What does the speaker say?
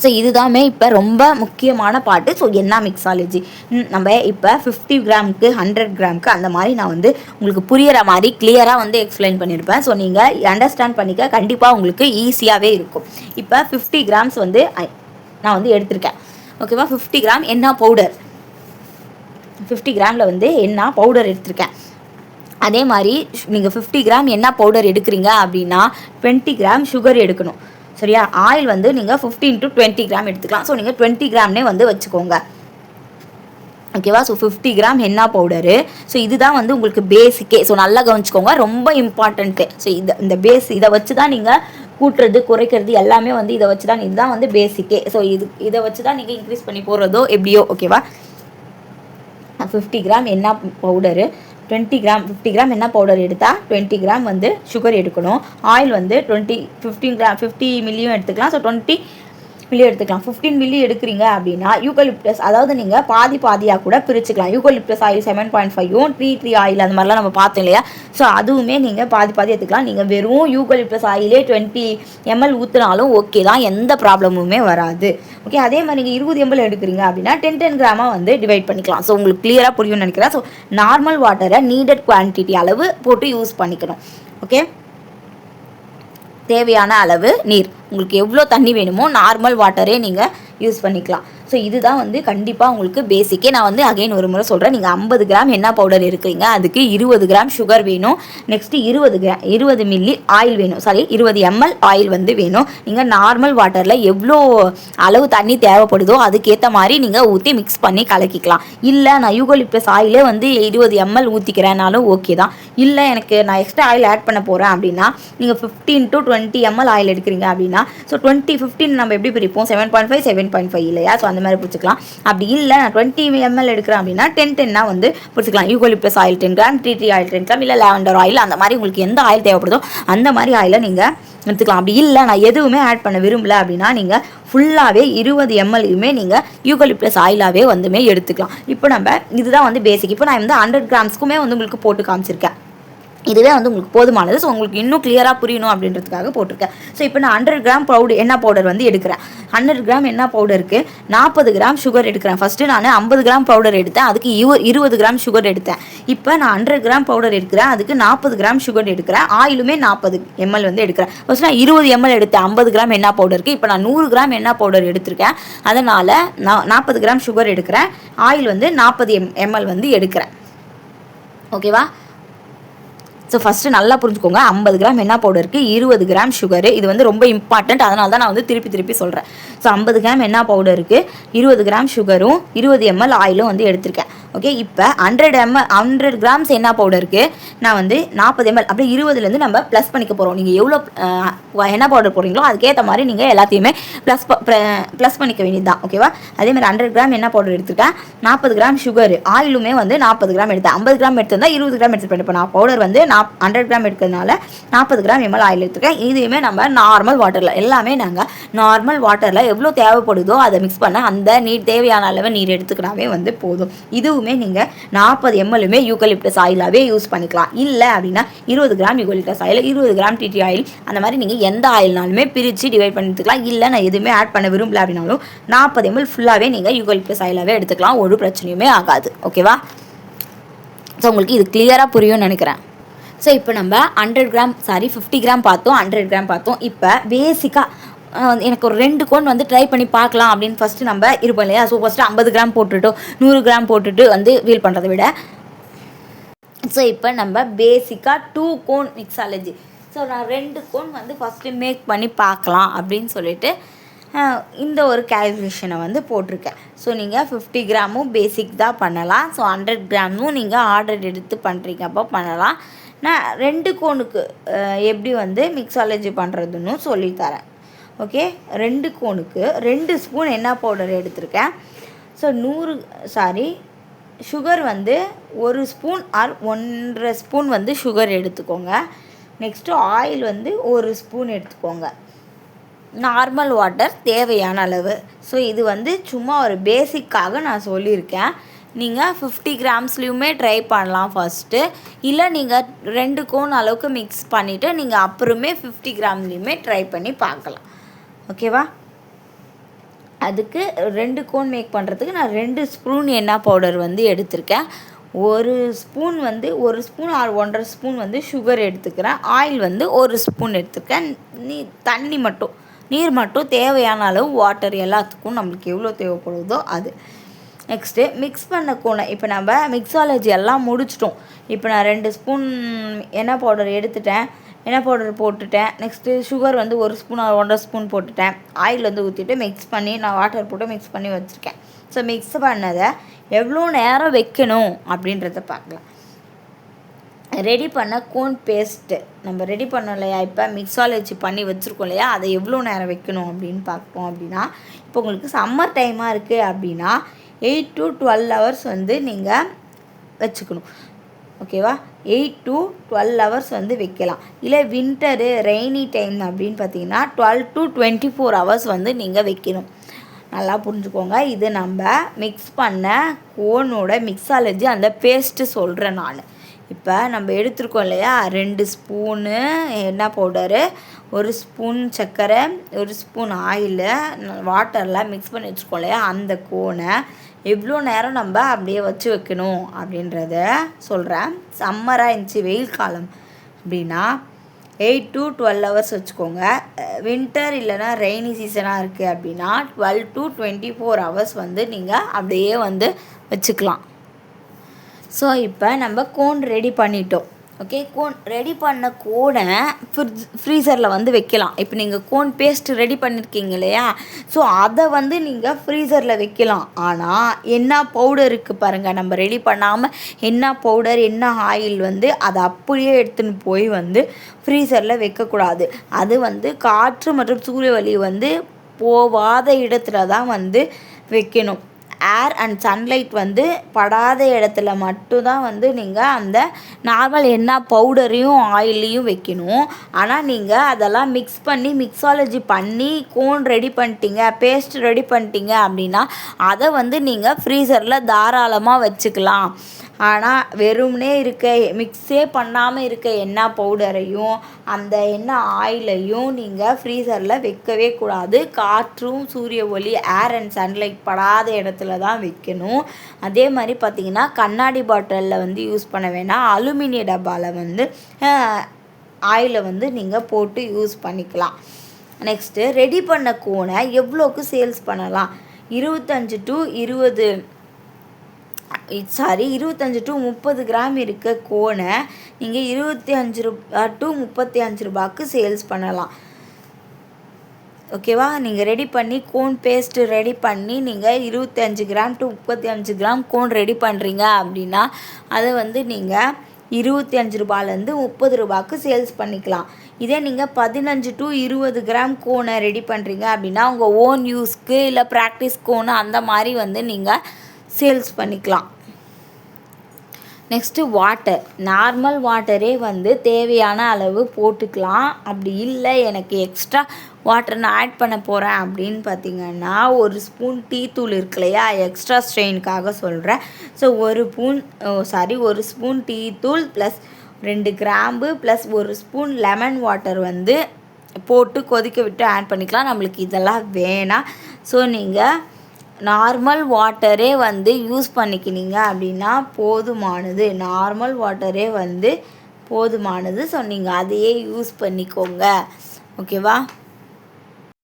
So இதுதாமே இப்போ ரொம்ப முக்கியமான பாட்டு. ஸோ என்ன மிக்ஸாலஜி நம்ம இப்போ 50 கிராமுக்கு 100 கிராமுக்கு அந்த மாதிரி நான் வந்து உங்களுக்கு புரியிற மாதிரி கிளியராக வந்து எக்ஸ்பிளைன் பண்ணியிருப்பேன். ஸோ நீங்கள் அண்டர்ஸ்டாண்ட் பண்ணிக்க கண்டிப்பாக உங்களுக்கு ஈஸியாகவே இருக்கும். இப்போ 50 கிராம்ஸ் வந்து நான் வந்து எடுத்திருக்கேன். ஓகேவா? 50 கிராம் என்ன பவுடர், 50 கிராமில் வந்து என்ன பவுடர் எடுத்திருக்கேன். அதே மாதிரி நீங்கள் 50 கிராம் என்ன பவுடர் எடுக்கிறீங்க அப்படின்னா 20 கிராம் சுகர் எடுக்கணும். சரியா? ஆயில் வந்து நீங்கள் 15 to 20 கிராம் எடுத்துக்கலாம். ஸோ நீங்கள் 20 கிராம்னே வந்து வச்சுக்கோங்க. ஓகேவா? So 50 gram henna powder. So இதுதான் வந்து உங்களுக்கு பேசிக்கே. ஸோ நல்லா கவனிச்சுக்கோங்க, ரொம்ப இம்பார்ட்டண்ட்டு. ஸோ இதை இதை வச்சு தான் நீங்கள் கூட்டுறது குறைக்கிறது எல்லாமே வந்து இதை வச்சு தான், இதுதான் வந்து பேசிக்கே. ஸோ இதை வச்சு தான் நீங்கள் இன்க்ரீஸ் பண்ணி போகிறதோ எப்படியோ. ஓகேவா? 50 கிராம் என்ன பவுடரு, 20 கிராம் 50 கிராம் என்ன பவுடர் எடுத்தால் 20 கிராம் வந்து சுகர் எடுக்கணும். ஆயில் வந்து 15 கிராம் 50 மில்லியும் எடுத்துக்கலாம். ஸோ 20 மில்லி எடுத்துக்கலாம். 15 மில்லி எடுக்கிறீங்க அப்படின்னா யூகலிப்டஸ், அதாவது நீங்கள் பாதியாக கூட பிரிச்சுக்கலாம். யூகலிப்டஸ் ஆயில் 7.5யும் ட்ரீ ஆயில் அந்த மாதிரிலாம் நம்ம பார்த்தோம் இல்லையா? ஸோ அதுவுமே நீங்கள் பாதி எடுத்துக்கலாம். நீங்கள் வெறும் யூகலிப்டஸ் ஆயிலே 20 ml ஊற்றினாலும் ஓகே தான், எந்த ப்ராப்ளமுமே வராது. ஓகே, அதே மாதிரி நீங்கள் 20 ml எடுக்கிறீங்க அப்படின்னா 10 கிராமாக வந்து டிவைட் பண்ணிக்கலாம். ஸோ உங்களுக்கு கிளியராக புரியும்னு நினைக்கிறேன். ஸோ நார்மல் வாட்டரை நீடட் குவான்டிட்டி அளவு போட்டு யூஸ் பண்ணிக்கணும். ஓகே, தேவையான அளவு நீர், உங்களுக்கு எவ்வளோ தண்ணி வேணுமோ நார்மல் வாட்டரே நீங்கள் யூஸ் பண்ணிக்கலாம். ஸோ இதுதான் வந்து கண்டிப்பாக உங்களுக்கு பேசிக்கே. நான் வந்து அகைன் ஒரு முறை சொல்கிறேன், நீங்கள் 50 கிராம் என்ன பவுடர் இருக்கிறீங்க, அதுக்கு 20 கிராம் சுகர் வேணும். நெக்ஸ்ட்டு 20 மில்லி ஆயில் வேணும். 20 ml ஆயில் வந்து வேணும். நீங்கள் நார்மல் வாட்டரில் எவ்வளோ அளவு தண்ணி தேவைப்படுதோ அதுக்கேற்ற மாதிரி நீங்கள் ஊற்றி மிக்ஸ் பண்ணி கலக்கிக்கலாம். இல்லை நான் யூகலிப்டஸ் ஆயிலே வந்து 20 ml ஊற்றிக்கிறேனாலும் ஓகே தான். இல்லை எனக்கு நான் எக்ஸ்ட்ரா ஆயில் ஆட் பண்ண போகிறேன் அப்படின்னா நீங்கள் 15 to 20 ml ஆயில் எடுக்கிறீங்க அப்படின்னா ஸோ 15 நம்ம எப்படி பிரிப்போம், 7.5 இல்லையா? ஸோ அந்த மாதிரி பிடிச்சிக்கலாம். அப்படி இல்லை நான் 20 ml எடுக்கிறேன் அப்படின்னா 10 வந்து பிடிச்சிக்கலாம். Eucalyptus oil 10 gram, tree oil 10 gram, இல்லை லாவெண்டர் ஆயில், அந்த மாதிரி உங்களுக்கு எந்த ஆயில் தேவைப்படுதோ அந்த மாதிரி ஆயிலை நீங்கள் எடுத்துக்கலாம். அப்படி இல்லை நான் எதுவுமே ஆட் பண்ண விரும்பல அப்படின்னா நீங்கள் ஃபுல்லாகவே 20 mlயுமே நீங்கள் யூகலிப்டஸ் ஆயிலாகவே வந்துமே எடுத்துக்கலாம். இப்போ நம்ம இதுதான் வந்து பேசிக். இப்போ நான் வந்து 100 கிராம்ஸ்க்குமே வந்து உங்களுக்கு போட்டு காமிச்சிருக்கேன். இதுவே வந்து உங்களுக்கு போதுமானது. ஸோ உங்களுக்கு இன்னும் கிளியராக புரியணும் அப்படின்றதுக்காக போட்டிருக்கேன். ஸோ இப்போ நான் 100 கிராம் என்ன பவுடர் வந்து எடுக்கிறேன். 100 கிராம் என்ன பவுடருக்கு 40 கிராம் சுகர் எடுக்கிறேன். ஃபஸ்ட்டு நான் 50 கிராம் பவுடர் எடுத்தேன், அதுக்கு 20 கிராம் சுகர் எடுத்தேன். இப்போ நான் 100 கிராம் பவுடர் எடுக்கிறேன், அதுக்கு 40 கிராம் சுகர் எடுக்கிறேன். ஆயிலுமே 40 ml வந்து எடுக்கிறேன். ஃபஸ்ட்டு நான் 20 ml எடுத்தேன் 50 கிராம் என்ன பவுடருக்கு. இப்போ நான் 100 கிராம் என்ன பவுடர் எடுத்திருக்கேன். அதனால் நான் 40 கிராம் சுகர் எடுக்கிறேன், ஆயில் வந்து 40 ml வந்து எடுக்கிறேன். ஓகேவா? ஸோ ஃபஸ்ட்டு நல்லா புரிஞ்சுக்கோங்க, 50 கிராம் என்ன பவுடருக்கு 20 கிராம் சுகரு. இது வந்து ரொம்ப இம்பார்ட்டண்ட், அதனால தான் நான் வந்து திருப்பி சொல்கிறேன். ஸோ 50 கிராம் என்ன பவுடருக்கு 20 கிராம் சுகரும் 20 ml ஆயிலும் வந்து எடுத்திருக்கேன். ஓகே, இப்போ 100 கிராம்ஸ் என்ன பவுடருக்கு நான் வந்து 40 ml அப்படி 20லேருந்து நம்ம ப்ளஸ் பண்ணிக்க போகிறோம். நீங்கள் எவ்வளோ என்ன பவுடர் போடுறீங்களோ அதுக்கேற்ற மாதிரி நீங்கள் எல்லாத்தையுமே ப்ளஸ் பண்ணிக்க வேண்டியது தான். ஓகேவா? அதேமாதிரி 100 கிராம் என்ன பவுடர் எடுத்துருக்கேன், 40 கிராம் சுகர், ஆயிலுமே வந்து 40 கிராம் எடுத்தேன். 50 கிராம் எடுத்திருந்தா 20 கிராம் எடுத்துருப்பேன். இப்போ நான் பவுடர் வந்து 100 கிராம் எடுக்கிறதுனால 40 கிராம் ml ஆயில் எடுத்துருக்கேன். இதுவுமே நம்ம நார்மல் வாட்டரில், எல்லாமே நாங்கள் நார்மல் வாட்டரில் எவ்வளோ தேவைப்படுதோ அதை மிக்ஸ் பண்ண அந்த தேவையான அளவு நீர் எடுத்துக்கினாவே வந்து போதும். இதுவுமே நீங்கள் 40 mlமே யூகலிப்டஸ் ஆயிலாகவே யூஸ் பண்ணிக்கலாம். இல்லை அப்படின்னா 20 gram eucalyptus oil, 20 gram tree oil, அந்த மாதிரி நீங்கள் எந்த ஆயில்னாலுமே பிரித்து டிவைட் பண்ணிக்கலாம். இல்லை நான் எதுவுமே ஆட் பண்ண விரும்பல அப்படின்னாலும் 40 ml ஃபுல்லாகவே நீங்கள் யூகலிப்டஸ் ஆயிலாகவே எடுத்துக்கலாம். ஒரு பிரச்சனையுமே ஆகாது. ஓகேவா? ஸோ உங்களுக்கு இது கிளியராக புரியும்னு நினைக்கிறேன். ஸோ இப்போ நம்ம 50 கிராம் பார்த்தோம், 100 கிராம் பார்த்தோம். இப்போ பேசிக்காக எனக்கு ஒரு 2 கோன் வந்து ட்ரை பண்ணி பார்க்கலாம் அப்படின்னு ஃபஸ்ட்டு நம்ம இருப்போம் இல்லையா? ஸோ ஃபஸ்ட்டு 50 கிராம் போட்டுட்டோ 100 கிராம் போட்டுட்டு வந்து வீல் பண்ணுறதை விட, ஸோ இப்போ நம்ம பேசிக்காக 2 கோன் மிக்ஸாலஜி. ஸோ நான் 2 கோன் வந்து ஃபஸ்ட்டு மேக் பண்ணி பார்க்கலாம் அப்படின்னு சொல்லிட்டு இந்த ஒரு கேல்குலேஷனை வந்து போட்டிருக்கேன். ஸோ நீங்கள் 50 கிராமும் பேசிக் தான் பண்ணலாம். ஸோ 100 கிராமும் நீங்கள் ஆர்டர் எடுத்து பண்ணுறீங்க அப்போ பண்ணலாம். நான் 2 கோனுக்கு எப்படி வந்து மிக்ஸாலஜி பண்ணுறதுன்னு சொல்லித்தரேன். ஓகே, 2 கோனுக்கு 2 ஸ்பூன் என்ன பவுடர் எடுத்திருக்கேன். ஸோ சுகர் வந்து 1 ஸ்பூன் ஆர் 1.5 ஸ்பூன் வந்து சுகர் எடுத்துக்கோங்க. நெக்ஸ்ட்டு ஆயில் வந்து 1 ஸ்பூன் எடுத்துக்கோங்க. நார்மல் வாட்டர் தேவையான அளவு. ஸோ இது வந்து சும்மா ஒரு பேசிக்காக நான் சொல்லியிருக்கேன். நீங்கள் 50 கிராம்ஸ்லேயுமே ட்ரை பண்ணலாம் ஃபஸ்ட்டு. இல்லை நீங்கள் 2 கோன் அளவுக்கு மிக்ஸ் பண்ணிவிட்டு நீங்கள் அப்புறமே 50 கிராம்லேயுமே ட்ரை பண்ணி பார்க்கலாம். ஓகேவா? அதுக்கு 2 கோன் மேக் பண்ணுறதுக்கு நான் 2 ஸ்பூன் எண்ணெய் பவுடர் வந்து எடுத்திருக்கேன். 1 ஸ்பூன் வந்து 1 ஸ்பூன் ஆர் 1.5 ஸ்பூன் வந்து சுகர் எடுத்துக்கிறேன். ஆயில் வந்து 1 ஸ்பூன் எடுத்துக்கிறேன். தண்ணி மட்டும் நீர் மட்டும் தேவையான அளவு வாட்டர் எல்லாத்துக்கும் நம்மளுக்கு எவ்வளோ தேவைப்படுதோ அது. நெக்ஸ்ட்டு மிக்ஸ் பண்ண கோனை இப்போ நம்ம மிக்ஸாலஜி எல்லாம் முடிச்சிட்டோம். இப்போ நான் 2 ஸ்பூன் எண்ணெய் பவுடர் எடுத்துட்டேன். எண்ணெய் பவுடர் போட்டுட்டேன். நெக்ஸ்ட்டு சுகர் வந்து 1 ஸ்பூன் 1.5 ஸ்பூன் போட்டுட்டேன். ஆயில் வந்து ஊற்றிட்டு மிக்ஸ் பண்ணி நான் வாட்டர் போட்டு மிக்ஸ் பண்ணி வச்சுருக்கேன். ஸோ மிக்ஸ் பண்ணதை எவ்வளோ நேரம் வைக்கணும் அப்படின்றத பார்க்கலாம். ரெடி பண்ண கோன் பேஸ்ட்டு நம்ம ரெடி பண்ணோம் இல்லையா, இப்போ மிக்ஸாலஜி பண்ணி வச்சுருக்கோம் இல்லையா, அதை எவ்வளோ நேரம் வைக்கணும் அப்படின்னு பார்ப்போம். அப்படின்னா இப்போ உங்களுக்கு சம்மர் டைமாக இருக்குது அப்படின்னா 8 to 12 hours வந்து நீங்கள் வச்சுக்கணும். ஓகேவா, 8 to 12 hours வந்து வைக்கலாம். இல்லை வின்டரு ரெய்னி டைம் அப்படின்னு பார்த்தீங்கன்னா 12 to 24 hours வந்து நீங்கள் வைக்கணும். நல்லா புரிஞ்சுக்கோங்க. இது நம்ம மிக்ஸ் பண்ண கோனோட மிக்ஸாலஜி அந்த பேஸ்ட்டு சொல்கிறேன் நான். இப்போ நம்ம எடுத்துருக்கோம் இல்லையா, 2 ஸ்பூனு எண்ணெய் பவுடரு, 1 ஸ்பூன் சர்க்கரை, 1 ஸ்பூன் ஆயிலு, வாட்டர்லாம் மிக்ஸ் பண்ணி வச்சுருக்கோம் இல்லையா, அந்த கோனை எவ்வளோ நேரம் நம்ம அப்படியே வச்சு வைக்கணும் அப்படின்றத சொல்கிறேன். சம்மராக இருந்துச்சு, வெயில் காலம் அப்படின்னா 8 to 12 hours வச்சுக்கோங்க. வின்டர் இல்லைனா ரெய்னி சீசனாக இருக்குது அப்படின்னா 12 to 24 hours வந்து நீங்கள் அப்படியே வந்து வச்சுக்கலாம். ஸோ இப்போ நம்ம கோன் ரெடி பண்ணிட்டோம். ஓகே, கோன் ரெடி பண்ண கோனை ஃப்ரீசரில் வந்து வைக்கலாம். இப்போ நீங்கள் கோன் பேஸ்ட் ரெடி பண்ணியிருக்கீங்க இல்லையா, ஸோ அதை வந்து நீங்கள் ஃப்ரீசரில் வைக்கலாம். ஆனால் என்ன பவுடருக்கு பாருங்கள், நம்ம ரெடி பண்ணாமல் என்ன பவுடர் என்ன ஆயில் வந்து அதை அப்படியே எடுத்துன்னு போய் வந்து ஃப்ரீசரில் வைக்கக்கூடாது. அது வந்து காற்று மற்றும் சூரிய ஒளி வந்து போகாத இடத்துல தான் வந்து வைக்கணும். ஏர் அண்ட் சன்லைட் வந்து படாத இடத்துல மட்டும்தான் வந்து நீங்கள் அந்த நார்மல் எண்ணெய் பவுடரையும் ஆயிலையும் வைக்கணும். ஆனால் நீங்கள் அதெல்லாம் மிக்ஸ் பண்ணி மிக்ஸாலஜி பண்ணி கோன் ரெடி பண்ணிட்டீங்க, பேஸ்ட் ரெடி பண்ணிட்டீங்க அப்படின்னா அதை வந்து நீங்கள் ஃப்ரீசரில் தாராளமாக வச்சுக்கலாம். ஆனால் வெறும்னே இருக்க மிக்ஸே பண்ணாமல் இருக்க எண்ணெய் பவுடரையும் அந்த எண்ணெய் ஆயிலையும் நீங்கள் ஃப்ரீசரில் வைக்கவே கூடாது. காற்றும் சூரிய ஒளி ஏர் அண்ட் சன்லைட் படாத இடத்துல தான் வைக்கணும். அதே மாதிரி பார்த்திங்கன்னா கண்ணாடி பாட்டிலில் வந்து யூஸ் பண்ண வேணாம். அலுமினிய டப்பாவில் வந்து ஆயிலை வந்து நீங்கள் போட்டு யூஸ் பண்ணிக்கலாம். நெக்ஸ்ட்டு ரெடி பண்ண கோனை எவ்வளோக்கு சேல்ஸ் பண்ணலாம்? 25 to 30 கிராம் இருக்க கோனை நீங்கள் 25 to 35 ரூபாய்க்கு சேல்ஸ் பண்ணலாம். ஓகேவா, நீங்கள் ரெடி பண்ணி கோன் பேஸ்ட்டு ரெடி பண்ணி நீங்கள் 25 gram to 35 gram cone ready பண்ணுறீங்க அப்படின்னா அதை வந்து நீங்கள் 25 ரூபாயிலேருந்து 30 ரூபாய்க்கு சேல்ஸ் பண்ணிக்கலாம். இதே நீங்கள் 15 to 20 கிராம் கோனை ரெடி பண்ணுறீங்க அப்படின்னா உங்கள் ஓன் யூஸ்க்கு இல்லை ப்ராக்டிஸ் கோனு அந்த மாதிரி வந்து நீங்கள் சேல்ஸ் பண்ணிக்கலாம். நெக்ஸ்ட்டு வாட்டர், நார்மல் வாட்டரே வந்து தேவையான அளவு போட்டுக்கலாம். அப்படி இல்லை எனக்கு எக்ஸ்ட்ரா வாட்டர் நான் ஆட் பண்ண போகிறேன் அப்படின்னு பார்த்தீங்கன்னா 1 ஸ்பூன் டீ தூள் இருக்கு இல்லையா, எக்ஸ்ட்ரா ஸ்ட்ரெயினுக்காக சொல்கிறேன். ஸோ 1 ஸ்பூன் டீ தூள் ப்ளஸ் 2 கிராம்பு ப்ளஸ் 1 ஸ்பூன் லெமன் வாட்டர் வந்து போட்டு கொதிக்க விட்டு ஆட் பண்ணிக்கலாம். நம்மளுக்கு இதெல்லாம் வேணாம். ஸோ நீங்கள் நார்மல் வாட்டரே வந்து யூஸ் பண்ணிக்கினீங்க அப்படின்னா போதுமானது. நார்மல் வாட்டரே வந்து போதுமானது. ஸோ நீங்கள் அதையே யூஸ் பண்ணிக்கோங்க. ஓகேவா.